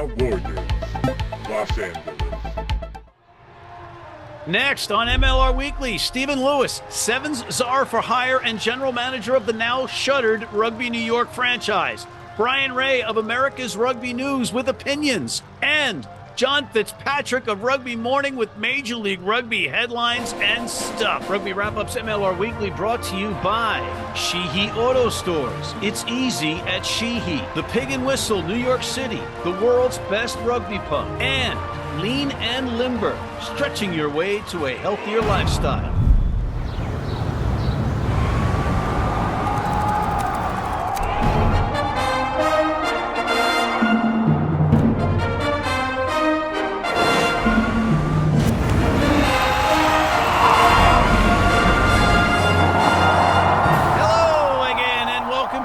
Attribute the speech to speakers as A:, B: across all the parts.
A: My Warriors, Los Angeles.
B: Next on MLR Weekly, Stephen Lewis, Sevens czar for hire and general manager of the now shuttered Rugby New York franchise. Bryan Ray of America's Rugby News with opinions. And John Fitzpatrick of Rugby Morning with Major League Rugby headlines and stuff. Rugby Wrap-Ups MLR Weekly brought to you by Sheehy Auto Stores. It's easy at Sheehy. The Pig and Whistle, New York City, the world's best rugby pub. And Lean and Limber, stretching your way to a healthier lifestyle.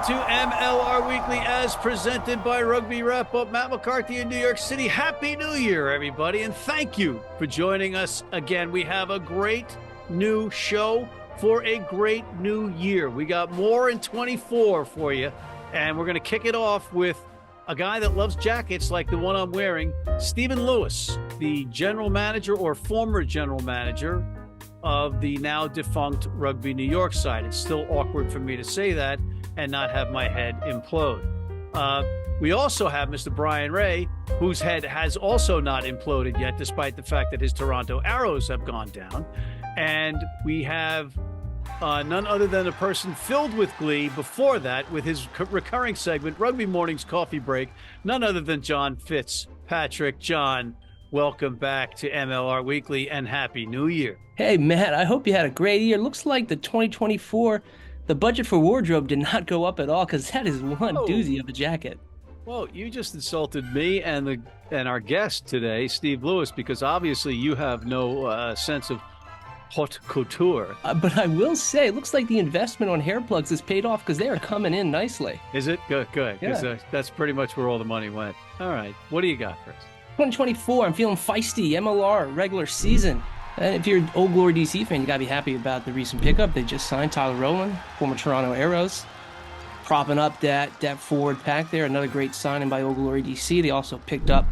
B: To MLR Weekly as presented by Rugby Wrap-Up. Matt McCarthy in New York City. Happy New Year, everybody, and thank you for joining us again. We have a great new show for a great new year. We got more in 24 for you, and we're going to kick it off with a guy that loves jackets like the one I'm wearing, Stephen Lewis, the general manager or former general manager of the now defunct Rugby New York side. It's still awkward for me to say that and not have my head implode. We also have Mr. Bryan Ray, whose head has also not imploded yet, despite the fact that his Toronto Arrows have gone down. And we have none other than a person filled with glee before that with his recurring segment, Rugby Morning's Coffee Break, none other than John Fitzpatrick. John, welcome back to MLR Weekly and Happy New Year.
C: Hey, Matt, I hope you had a great year. Looks like the 2024... the budget for wardrobe did not go up at all, because that is one doozy of a jacket.
B: Well, you just insulted me and our guest today, Steve Lewis, because obviously you have no sense of haute couture.
C: But I will say, it looks like the investment on hair plugs has paid off, because they are coming in nicely.
B: Is it? Good. Because
C: Yeah.
B: That's pretty much where all the money went. All right. What do you got for us?
C: 2024, I'm feeling feisty. MLR, regular season. And if you're an Old Glory DC fan, you got to be happy about the recent pickup. They just signed Tyler Rowland, former Toronto Arrows, propping up that forward pack there. Another great signing by Old Glory DC. They also picked up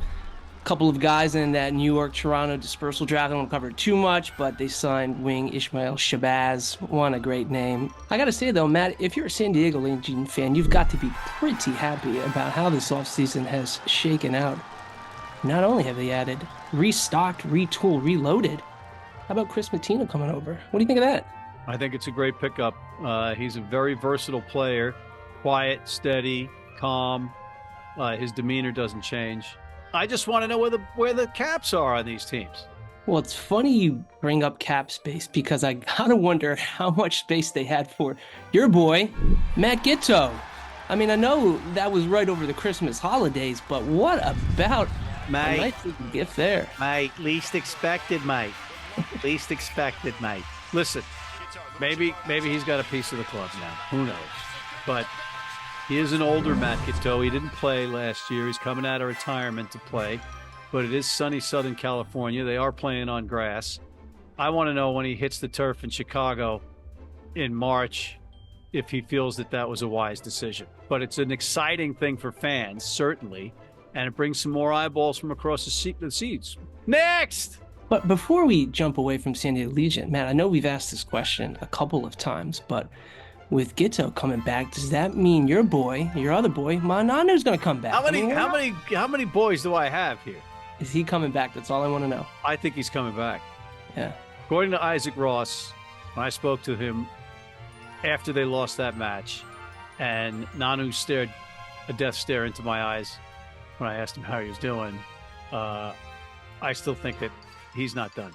C: a couple of guys in that New York-Toronto dispersal draft. I don't want to cover it too much, but they signed wing Ishmael Shabazz. What a great name. I got to say, though, Matt, if you're a San Diego Legion fan, you've got to be pretty happy about how this offseason has shaken out. Not only have they added, restocked, retooled, reloaded, how about Chris Matino coming over? What do you think of that?
B: I think it's a great pickup. He's a very versatile player, quiet, steady, calm. His demeanor doesn't change. I just want to know where the caps are on these teams.
C: Well, it's funny you bring up cap space, because I gotta wonder how much space they had for your boy, Matt Giteau. I mean, I know that was right over the Christmas holidays, but what about a nice little gift there?
B: Mate, least expected, mate. Least expected, mate. Listen, maybe he's got a piece of the club now. Who knows? But he is an older Matt Giteau. He didn't play last year. He's coming out of retirement to play. But it is sunny Southern California. They are playing on grass. I want to know when he hits the turf in Chicago in March if he feels that was a wise decision. But it's an exciting thing for fans, certainly. And it brings some more eyeballs from across the seats. Next!
C: But before we jump away from San Diego Legion, Matt, I know we've asked this question a couple of times, but with Giteau coming back, does that mean your other boy, Mananu's going to come back?
B: How many boys do I have here?
C: Is he coming back? That's all I want to know.
B: I think he's coming back.
C: Yeah.
B: According to Isaac Ross, when I spoke to him after they lost that match, and Nanu stared a death stare into my eyes when I asked him how he was doing, I still think that he's not done.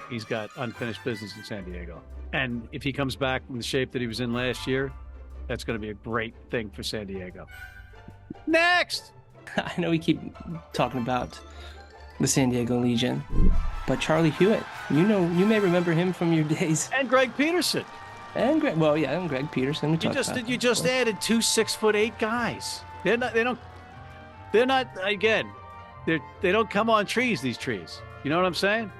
B: He's got unfinished business in San Diego. And if he comes back in the shape that he was in last year, that's going to be a great thing for San Diego. Next!
C: I know we keep talking about the San Diego Legion, but Charlie Hewitt, you may remember him from your days.
B: And Greg Peterson.
C: And Greg Peterson.
B: You just added 2 6'8" guys. They don't come on trees, these trees. You know what I'm saying?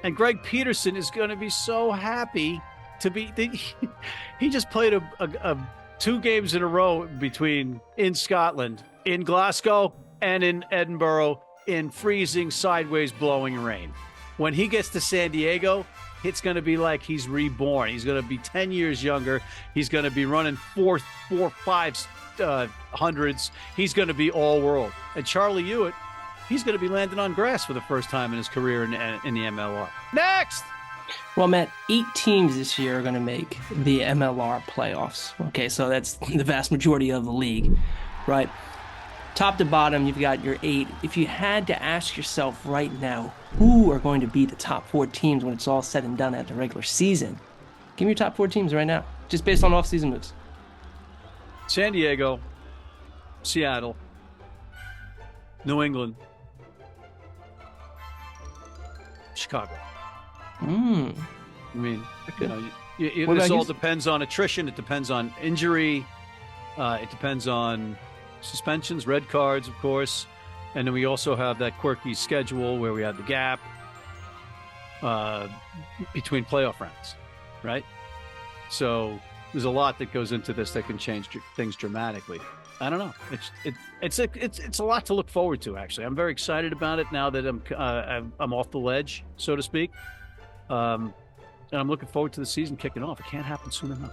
B: And Greg Peterson is going to be so happy to be. He just played a 2 games in a row in Scotland, in Glasgow, and in Edinburgh in freezing, sideways blowing rain. When he gets to San Diego, it's going to be like he's reborn. He's going to be 10 years younger. He's going to be running 4.5 He's going to be all world. And Charlie Hewitt, he's going to be landing on grass for the first time in his career in the MLR. Next!
C: Well, Matt, 8 teams this year are going to make the MLR playoffs. Okay, so that's the vast majority of the league, right? Top to bottom, you've got your 8. If you had to ask yourself right now, who are going to be the top 4 teams when it's all said and done at the regular season? Give me your top 4 teams right now, just based on off-season moves.
B: San Diego, Seattle, New England, Chicago. I mean, this all depends on attrition. It depends on injury. It depends on suspensions, red cards, of course. And then we also have that quirky schedule where we have the gap between playoff rounds, right? So there's a lot that goes into this that can change things dramatically. I don't know. It's a lot to look forward to, actually. I'm very excited about it now that I'm off the ledge, so to speak. And I'm looking forward to the season kicking off. It can't happen soon enough.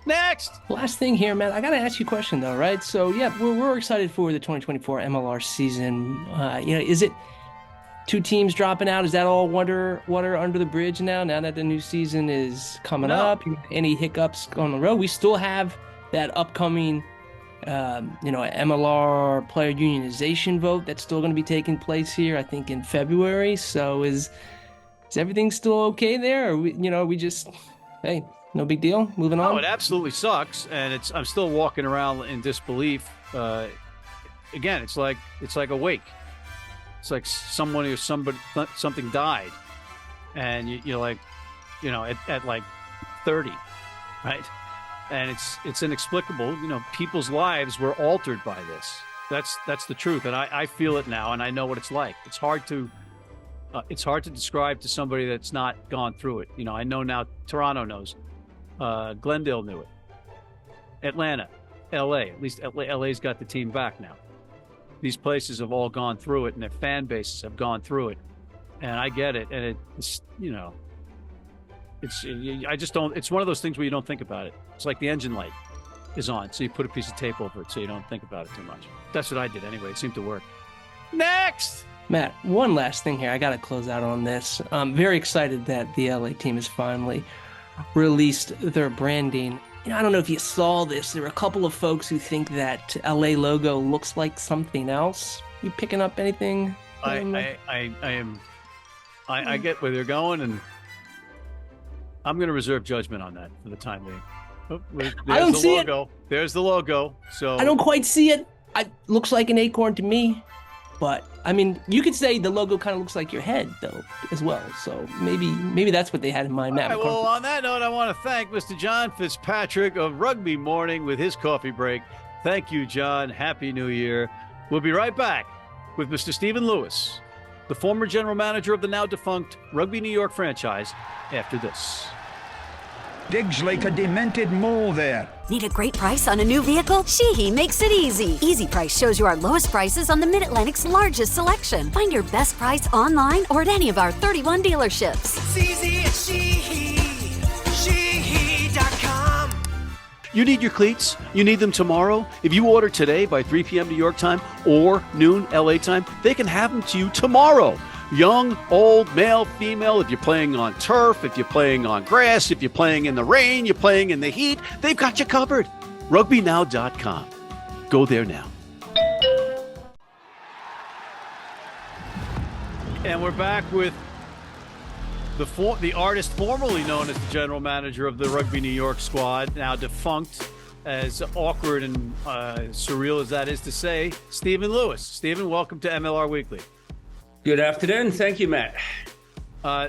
B: Next!
C: Last thing here, Matt. I got to ask you a question, though, right? So, yeah, we're excited for the 2024 MLR season. Is it 2 teams dropping out? Is that all water under the bridge now that the new season is coming up? Any hiccups on the road? We still have that upcoming MLR player unionization vote that's still going to be taking place here, I think, in February. So is everything still okay there? Or we just, hey, no big deal, moving on?
B: Oh, it absolutely sucks, and I'm still walking around in disbelief. Again, it's like a wake. It's like something died, and you're like, at like 30, right? And it's inexplicable. People's lives were altered by this. That's the truth, and I feel it now, and I know what it's like. It's hard to describe to somebody that's not gone through it. I know now. Toronto knows. Glendale knew it. Atlanta, LA. At least LA's got the team back now. These places have all gone through it, and their fan bases have gone through it. And I get it. And I just don't. It's one of those things where you don't think about it. It's like the engine light is on, so you put a piece of tape over it so you don't think about it too much. That's what I did anyway. It seemed to work. Next!
C: Matt, one last thing here. I got to close out on this. I'm very excited that the LA team has finally released their branding. I don't know if you saw this. There are a couple of folks who think that LA logo looks like something else. You picking up anything?
B: I get where they're going, and I'm going to reserve judgment on that for the time being. Oh,
C: I don't see it.
B: There's the logo. So
C: I don't quite see it. It looks like an acorn to me. But, I mean, you could say the logo kind of looks like your head, though, as well. So maybe that's what they had in mind, Matt.
B: All right, well, on that note, I want to thank Mr. John Fitzpatrick of Rugby Morning with his coffee break. Thank you, John. Happy New Year. We'll be right back with Mr. Stephen Lewis, the former general manager of the now defunct Rugby New York franchise, after this.
D: Digs like a demented mole there.
E: Need a great price on a new vehicle? Sheehy makes it easy. Easy Price shows you our lowest prices on the Mid-Atlantic's largest selection. Find your best price online or at any of our 31 dealerships.
F: It's easy at Sheehy. Sheehy.com.
B: You need your cleats? You need them tomorrow? If you order today by 3 p.m. New York time or noon LA time, they can have them to you tomorrow. Young, old, male, female, if you're playing on turf, if you're playing on grass, if you're playing in the rain, you're playing in the heat, they've got you covered. RugbyNow.com. Go there now. And we're back with the artist formerly known as the general manager of the Rugby New York squad, now defunct, as awkward and surreal as that is to say, Stephen Lewis. Stephen, welcome to MLR Weekly.
G: Good afternoon. Thank you, Matt.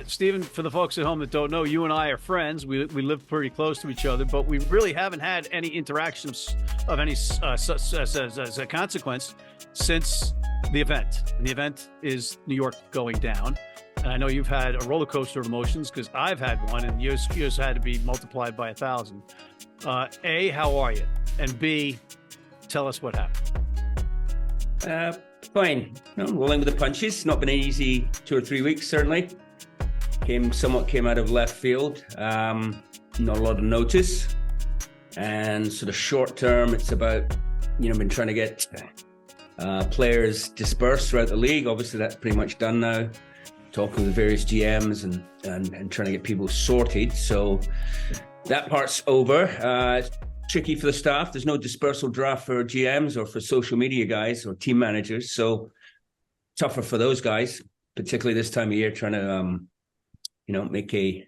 B: Stephen, for the folks at home that don't know, you and I are friends. We live pretty close to each other, but we really haven't had any interactions of any consequence since the event. And the event is New York going down. And I know you've had a roller coaster of emotions because I've had one, and yours had to be multiplied by 1,000. A, how are you? And B, tell us what happened.
G: Fine. Rolling with the punches. Not been an easy 2 or 3 weeks, certainly. Came out of left field. Not a lot of notice. And sort of short term, it's about, been trying to get players dispersed throughout the league. Obviously, that's pretty much done now. Talking with various GMs and trying to get people sorted. So that part's over. It's tricky for the staff. There's no dispersal draft for GMs or for social media guys or team managers. So tougher for those guys, particularly this time of year, trying to, make a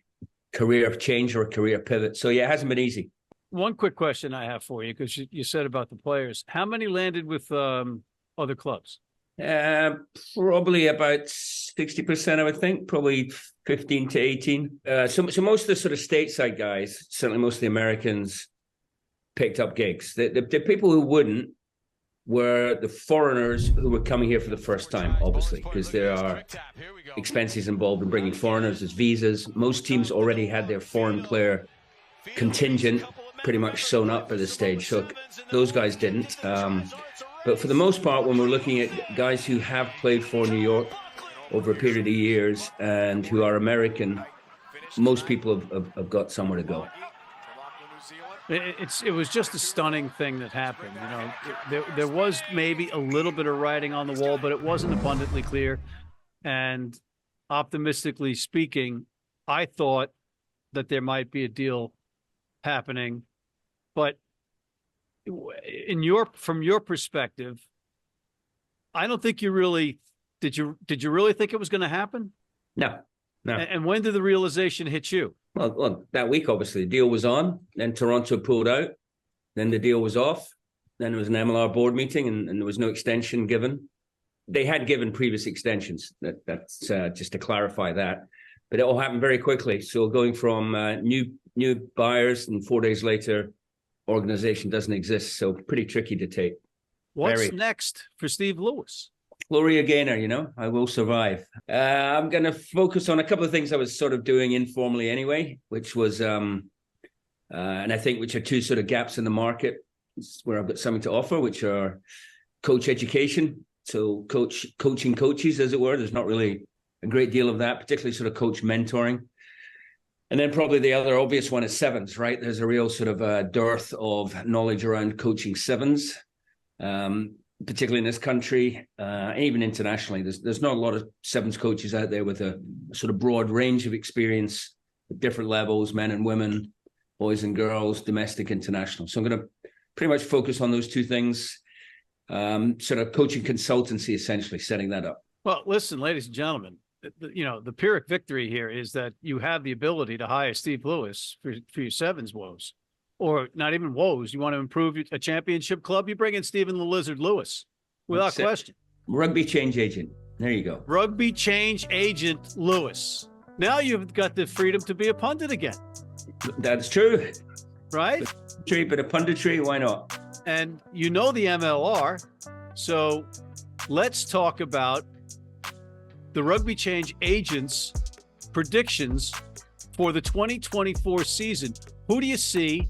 G: career change or a career pivot. So yeah, it hasn't been easy.
B: One quick question I have for you, because you said about the players. How many landed with other clubs?
G: Probably about 60%, I would think, probably 15 to 18. So most of the sort of stateside guys, certainly most of the Americans, picked up gigs. The people who wouldn't were the foreigners who were coming here for the first time, obviously, because there are expenses involved in bringing foreigners as visas. Most teams already had their foreign player contingent pretty much sewn up at this stage. So those guys didn't. But for the most part, when we're looking at guys who have played for New York over a period of years and who are American, most people have got somewhere to go.
B: It was just a stunning thing that happened. There was maybe a little bit of writing on the wall, but it wasn't abundantly clear. And optimistically speaking, I thought that there might be a deal happening, but from your perspective, I don't think you really did you really think it was going to happen?
G: No.
B: And when did the realization hit you?
G: Well, that week, obviously, the deal was on. Then Toronto pulled out. Then the deal was off. Then there was an MLR board meeting, and there was no extension given. They had given previous extensions. That's just to clarify that. But it all happened very quickly. So going from new buyers, and 4 days later, organization doesn't exist. So pretty tricky to take.
B: What's next for Steve Lewis?
G: Glory a gainer, I will survive. I'm going to focus on a couple of things I was sort of doing informally anyway, which was, and I think which are two sort of gaps in the market where I've got something to offer, which are coach education. So coaching coaches, as it were. There's not really a great deal of that, particularly sort of coach mentoring. And then probably the other obvious one is sevens, right? There's a real sort of dearth of knowledge around coaching sevens. Particularly in this country, and even internationally, there's not a lot of sevens coaches out there with a sort of broad range of experience at different levels, men and women, boys and girls, domestic, international. So I'm going to pretty much focus on those two things, sort of coaching consultancy, essentially setting that up.
B: Well, listen, ladies and gentlemen, the Pyrrhic victory here is that you have the ability to hire Steve Lewis for your sevens woes. Or not even woes. You want to improve a championship club, you bring in Stephen the Lizard Lewis, without question.
G: Rugby change agent. There you go.
B: Rugby change agent Lewis. Now you've got the freedom to be a pundit again.
G: That's true.
B: Right?
G: But a punditry, why not?
B: And the MLR. So let's talk about the Rugby change agents' predictions for the 2024 season. Who do you see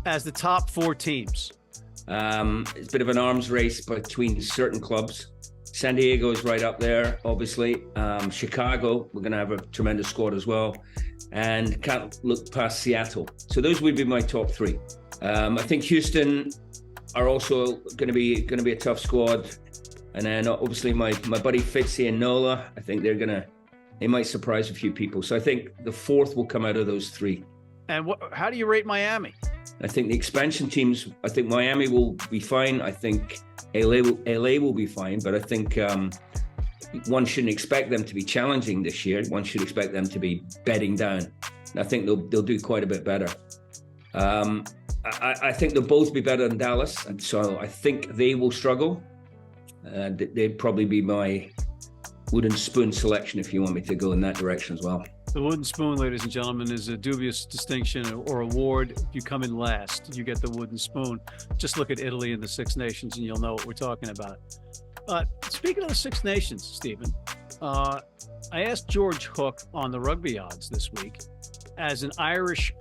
B: as the top 4 teams?
G: It's a bit of an arms race between certain clubs. San Diego is right up there, obviously. Chicago, we're going to have a tremendous squad as well. And can't look past Seattle. So those would be my top 3. I think Houston are also going to be a tough squad. And then obviously my buddy Fitzy and Nola, I think they might surprise a few people. So I think the 4th will come out of those 3.
B: And how do you rate Miami?
G: I think the expansion teams, I think Miami will be fine. I think LA will be fine. But I think one shouldn't expect them to be challenging this year. One should expect them to be bedding down. And I think they'll do quite a bit better. I think they'll both be better than Dallas. And so I think they will struggle. They'd probably be my wooden spoon selection if you want me to go in that direction as well.
B: The wooden spoon, ladies and gentlemen, is a dubious distinction or award. If you come in last, you get the wooden spoon. Just look at Italy and the Six Nations and you'll know what we're talking about. Speaking of the Six Nations, Stephen, I asked George Hook on the Rugby Odds this week, as an Irish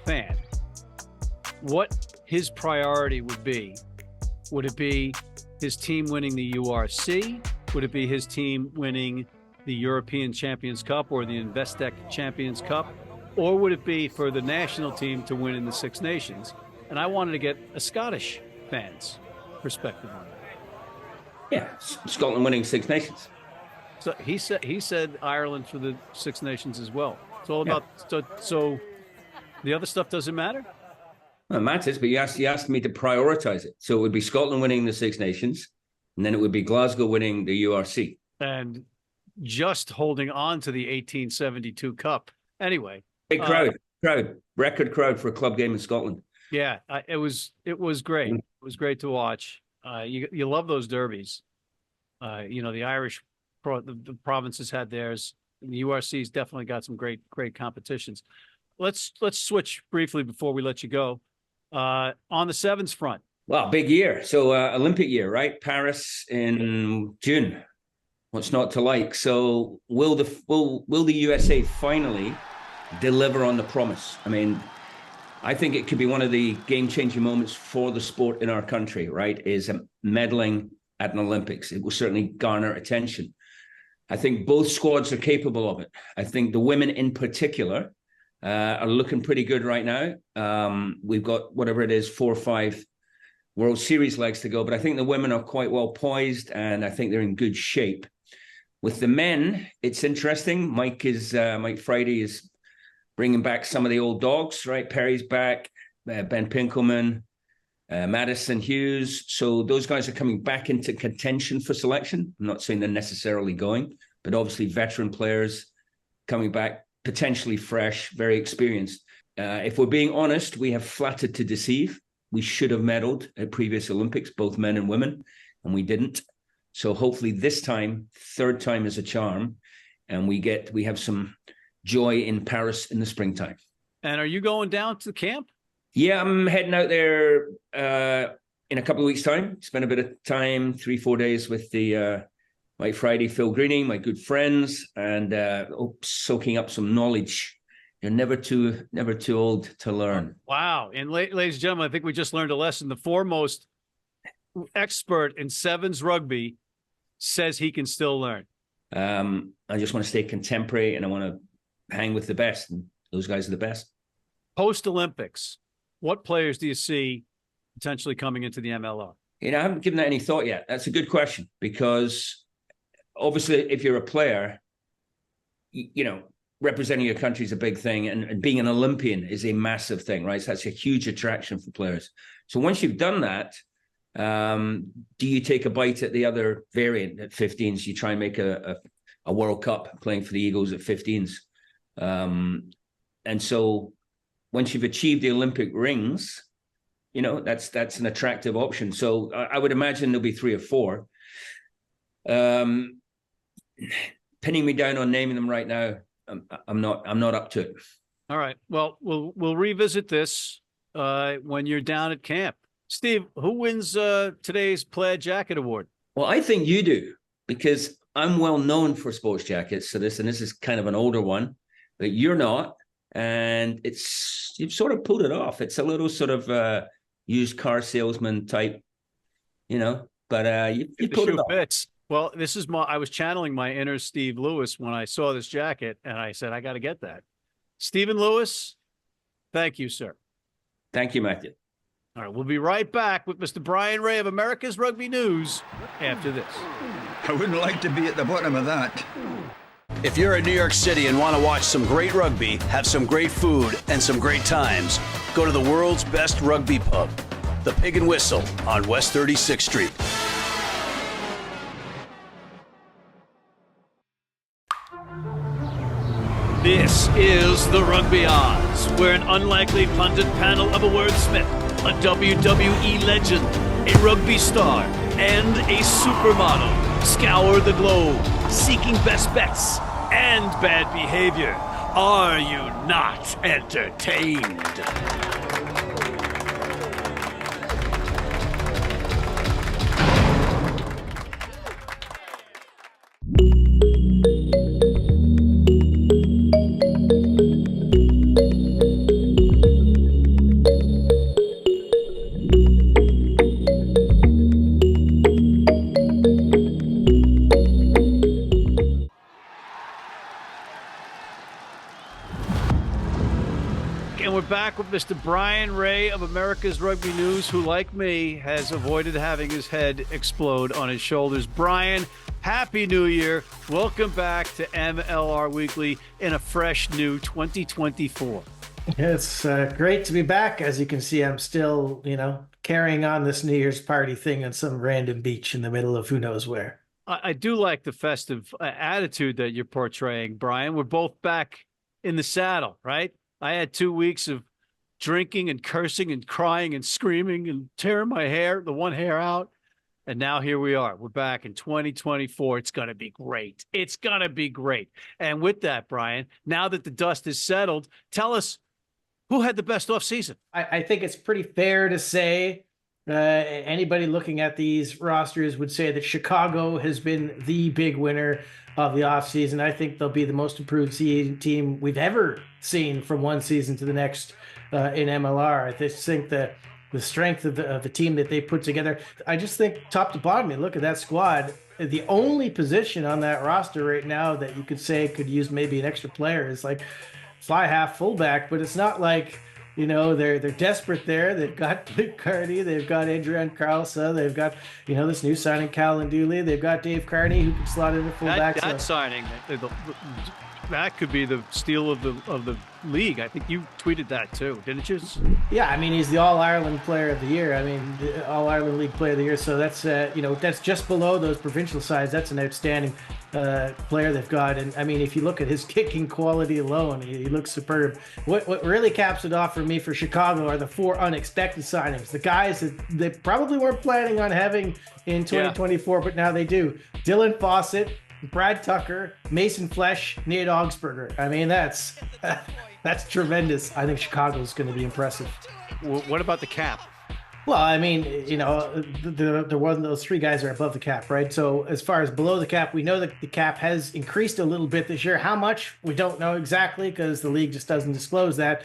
B: fan, what his priority would be. Would it be his team winning the URC? Would it be his team winning the European Champions Cup or the Investec Champions Cup? Or would it be for the national team to win in the Six Nations? And I wanted to get a Scottish fan's perspective on that.
G: Yeah, Scotland winning Six Nations.
B: So he said Ireland for the Six Nations as well. It's all about so the other stuff doesn't matter?
G: Well, it matters, but you asked me to prioritize it. So it would be Scotland winning the Six Nations, and then it would be Glasgow winning the URC.
B: And just holding on to the 1872 Cup. Anyway.
G: Big record crowd for a club game in Scotland.
B: Yeah, it was great. It was great to watch. You love those derbies. The Irish, the provinces had theirs. And the URC's definitely got some great competitions. Let's switch briefly before we let you go. On the sevens front.
G: Wow, big year. So Olympic year, right? Paris in June. What's not to like? So will the USA finally deliver on the promise? I mean, I think it could be one of the game-changing moments for the sport in our country, right? Is medaling at an Olympics. It will certainly garner attention. I think both squads are capable of it. I think the women in particular are looking pretty good right now. We've got whatever it is, 4 or 5 World Series legs to go, but I think the women are quite well poised, and I think they're in good shape. With the men, it's interesting. Mike Friday is bringing back some of the old dogs, right? Perry's back, Ben Pinkelman, Madison Hughes. So those guys are coming back into contention for selection. I'm not saying they're necessarily going, but obviously veteran players coming back, potentially fresh, very experienced. If we're being honest, we have flattered to deceive. We should have medaled at previous Olympics, both men and women, and we didn't. So hopefully this time, third time is a charm, and we have some joy in Paris in the springtime.
B: And are you going down to the camp?
G: Yeah, I'm heading out there in a couple of weeks' time. Spend a bit of time, 3-4 days with the Mike Friday, Phil Greening, my good friends, and soaking up some knowledge. You're never too old to learn.
B: Wow. And ladies and gentlemen, I think we just learned a lesson. The foremost expert in sevens rugby says he can still learn.
G: I just want to stay contemporary, and I want to hang with the best, and those guys are the best.
B: Post-Olympics, what players do you see potentially coming into the MLR?
G: I haven't given that any thought yet. That's a good question, because obviously if you're a player, representing your country is a big thing, and being an Olympian is a massive thing, right? So that's a huge attraction for players. So once you've done that, do you take a bite at the other variant at 15s? You try and make a World Cup playing for the Eagles at 15s. And so once you've achieved the Olympic rings, that's an attractive option. So I would imagine there'll be 3 or 4. Pinning me down on naming them right now, I'm not up to it.
B: All right. Well, we'll revisit this when you're down at camp. Steve, who wins today's Plaid Jacket Award? Well,
G: I think you do, because I'm well known for sports jackets. So this is kind of an older one, but you're not. And you've sort of pulled it off. It's a little sort of used car salesman type, but you pulled it off.
B: Fits. Well, I was channeling my inner Steve Lewis when I saw this jacket, and I said, I got to get that. Stephen Lewis, thank you, sir.
G: Thank you, Matthew.
B: All right, we'll be right back with Mr. Bryan Ray of America's Rugby News after this.
D: I wouldn't like to be at the bottom of that.
H: If you're in New York City and want to watch some great rugby, have some great food, and some great times, go to the world's best rugby pub, the Pig and Whistle on West 36th Street.
B: This is the Rugby Odds, where an unlikely pundit panel of a wordsmith, a WWE legend, a rugby star, and a supermodel scour the globe, seeking best bets and bad behavior. Are you not entertained? back with Mr. Bryan Ray of America's Rugby News, who, like me, has avoided having his head explode on his shoulders. Bryan, Happy New Year. Welcome back to MLR Weekly in a fresh new 2024.
I: It's great to be back. As you can see, I'm still, carrying on this New Year's party thing on some random beach in the middle of who knows where.
B: I do like the festive attitude that you're portraying, Bryan. We're both back in the saddle, right? I had 2 weeks of drinking and cursing and crying and screaming and tearing my hair, the one hair out. And now here we are. We're back in 2024. It's going to be great. It's going to be great. And with that, Bryan, now that the dust is settled, tell us who had the best offseason.
I: I think it's pretty fair to say anybody looking at these rosters would say that Chicago has been the big winner of the offseason. I think they'll be the most improved team we've ever seen from one season to the next in MLR. I just think that the strength of the team that they put together, I just think top to bottom, you look at that squad, the only position on that roster right now that you could say could use maybe an extra player is like fly half fullback, but it's not like, they're desperate there. They've got Luke Carney, they've got Adrian Carlsa, they've got, this new signing, Callan Dooley, they've got Dave Carney who can slot in a fullback.
B: That signing, that could be the steal of the league. I think you tweeted that too, didn't you?
I: Yeah, he's the All-Ireland Player of the Year. The All-Ireland League Player of the Year. So that's that's just below those provincial sides. That's an outstanding player they've got. And if you look at his kicking quality alone, he looks superb. What really caps it off for me for Chicago are the 4 unexpected signings. The guys that they probably weren't planning on having in 2024, but now they do. Dylan Fawcett, Brad Tucker, Mason Flesch, Nate Augsburger. That's tremendous. I think Chicago's going to be impressive.
B: What about the cap?
I: Well, the one of those 3 guys are above the cap, right? So as far as below the cap, we know that the cap has increased a little bit this year. How much? We don't know exactly because the league just doesn't disclose that.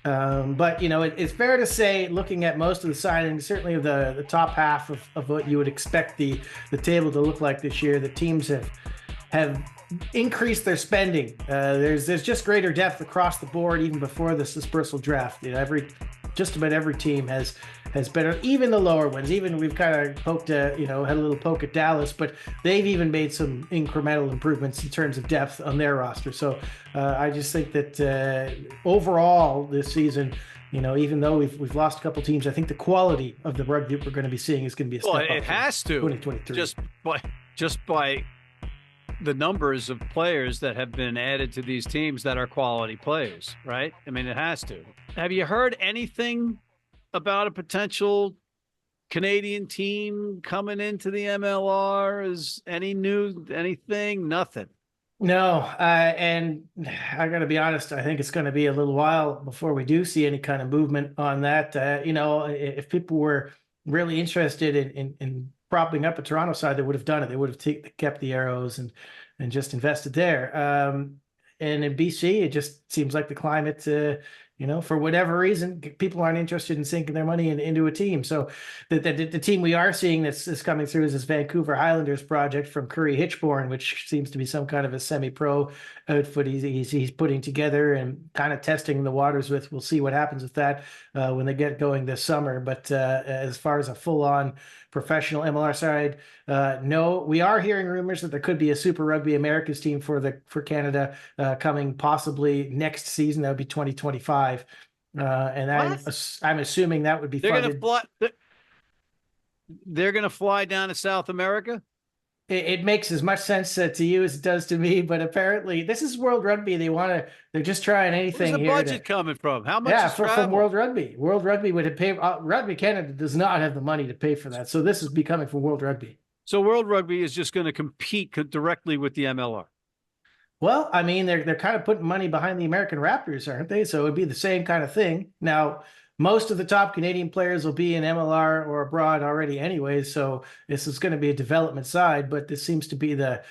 I: But it's fair to say, looking at most of the signings, certainly of the top half of what you would expect the table to look like this year, the teams have increased their spending. There's just greater depth across the board, even before this dispersal draft. Just about every team has better, even the lower ones. Even we've kind of poked, had a little poke at Dallas, but they've even made some incremental improvements in terms of depth on their roster. So I just think that overall this season, even though we've lost a couple teams, I think the quality of the rugby we're going to be seeing is going to be a step up.
B: It has to
I: 2023.
B: Just by the numbers of players that have been added to these teams that are quality players, right? It has to. Have you heard anything about a potential Canadian team coming into the MLR? Is anything? Nothing.
I: No, and I got to be honest, I think it's going to be a little while before we do see any kind of movement on that. If people were really interested in propping up a Toronto side, they would have done it. They would have kept the Arrows and just invested there. And in BC, it just seems like the climate, for whatever reason, people aren't interested in sinking their money into a team. So the team we are seeing that's coming through is this Vancouver Highlanders project from Curry Hitchborn, which seems to be some kind of a semi-pro outfit he's putting together and kind of testing the waters with. We'll see what happens with that when they get going this summer. But as far as a full-on professional MLR side, no. We are hearing rumors that there could be a Super Rugby Americas team for Canada coming possibly next season. That would be 2025, and I'm assuming that would be funded.
B: They're going to fly down to South America.
I: It makes as much sense to you as it does to me, but apparently this is World Rugby. They're just trying anything.
B: Where's the budget coming from? How much?
I: Yeah, from World Rugby. World Rugby would have paid. Rugby Canada does not have the money to pay for that, so this is coming from World Rugby.
B: So World Rugby is just going to compete directly with the MLR.
I: Well, they're kind of putting money behind the American Raptors, aren't they? So it'd be the same kind of thing. Now, most of the top Canadian players will be in MLR or abroad already anyway, so this is going to be a development side, but this seems to be the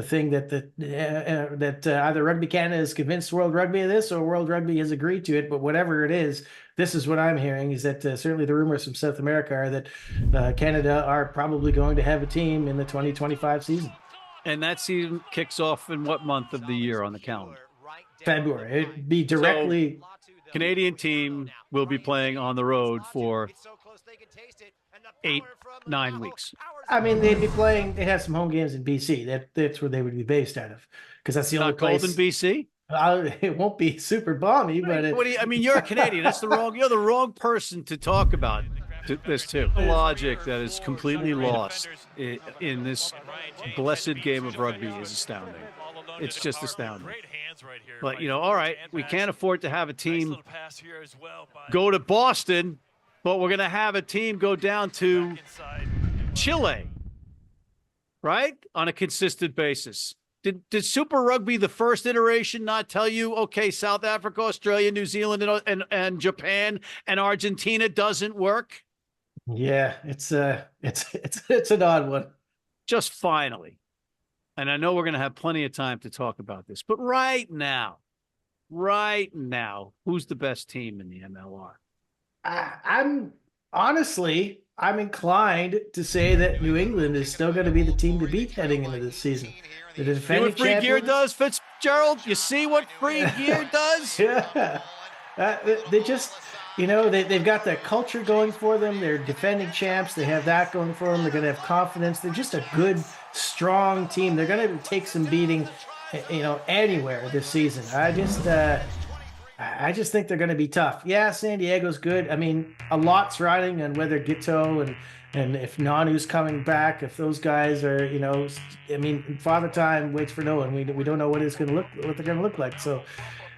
I: thing that either Rugby Canada has convinced World Rugby of this or World Rugby has agreed to it. But whatever it is, this is what I'm hearing, is that certainly the rumors from South America are that Canada are probably going to have a team in the 2025 season.
B: And that season kicks off in what month of the year on the calendar?
I: February. It'd be directly
B: Canadian team will be playing on the road for 8-9 weeks.
I: I mean, they'd have some home games in BC. That's where they would be based out of, because that's the only
B: Not cold
I: place.
B: in BC?
I: It won't be super balmy, but
B: you're a Canadian. You're the wrong person to talk about this too. The logic that is completely lost in this blessed game of rugby is astounding. It's just astounding. But, all right, we can't afford to have a team go to Boston, but we're going to have a team go down to Chile, right, on a consistent basis. Did Super Rugby, the first iteration, not tell you, okay, South Africa, Australia, New Zealand, and Japan and Argentina doesn't work?
I: Yeah, it's an odd one.
B: Just finally. And I know we're going to have plenty of time to talk about this, but right now, who's the best team in the MLR?
I: I'm inclined to say that New England is still going to be the team to beat heading into this season. The defending
B: See what Free Gear does, Fitzgerald? You see what Free Gear does?
I: Yeah. They just, they've got that culture going for them. They're defending champs. They have that going for them. They're going to have confidence. They're just a good, strong team. They're going to take some beating, anywhere this season. I just think they're going to be tough. Yeah, San Diego's good. I mean, a lot's riding on whether Giteau and if Nanu's coming back, if those guys are, Father Time waits for no one. We don't know what they're going to look like. So,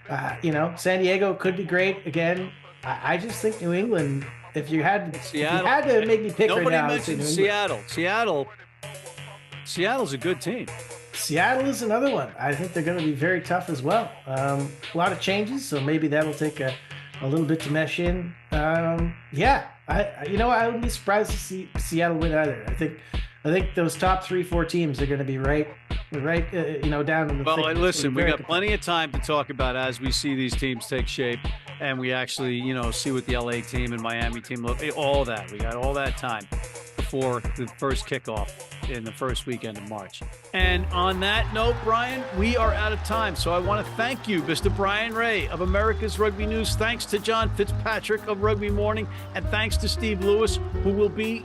I: San Diego could be great again. I just think New England. If you had to make me pick
B: Nobody
I: right now,
B: mentioned Seattle. Seattle's a good team.
I: Seattle is another one. I think they're going to be very tough as well. A lot of changes, so maybe that'll take a little bit to mesh in. I wouldn't be surprised to see Seattle win either. I think those top 3-4 teams are going to be right down in the.
B: Well, listen, we got plenty of time to talk about as we see these teams take shape, and we actually, see what the LA team and Miami team look. All that, we got all that time before the first kickoff in the first weekend of March. And on that note, Brian, we are out of time. So I want to thank you, Mr. Brian Ray of America's Rugby News. Thanks to John Fitzpatrick of Rugby Morning. And thanks to Steve Lewis, who will be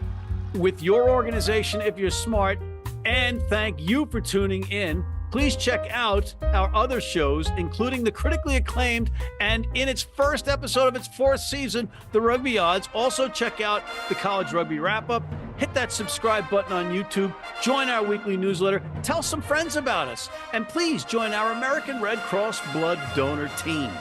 B: with your organization if you're smart. And thank you for tuning in. Please check out our other shows, including the critically acclaimed and in its first episode of its fourth season, the Rugby Odds. Also check out the College Rugby Wrap-Up. Hit that subscribe button on YouTube. Join our weekly newsletter. Tell some friends about us. And please join our American Red Cross blood donor team.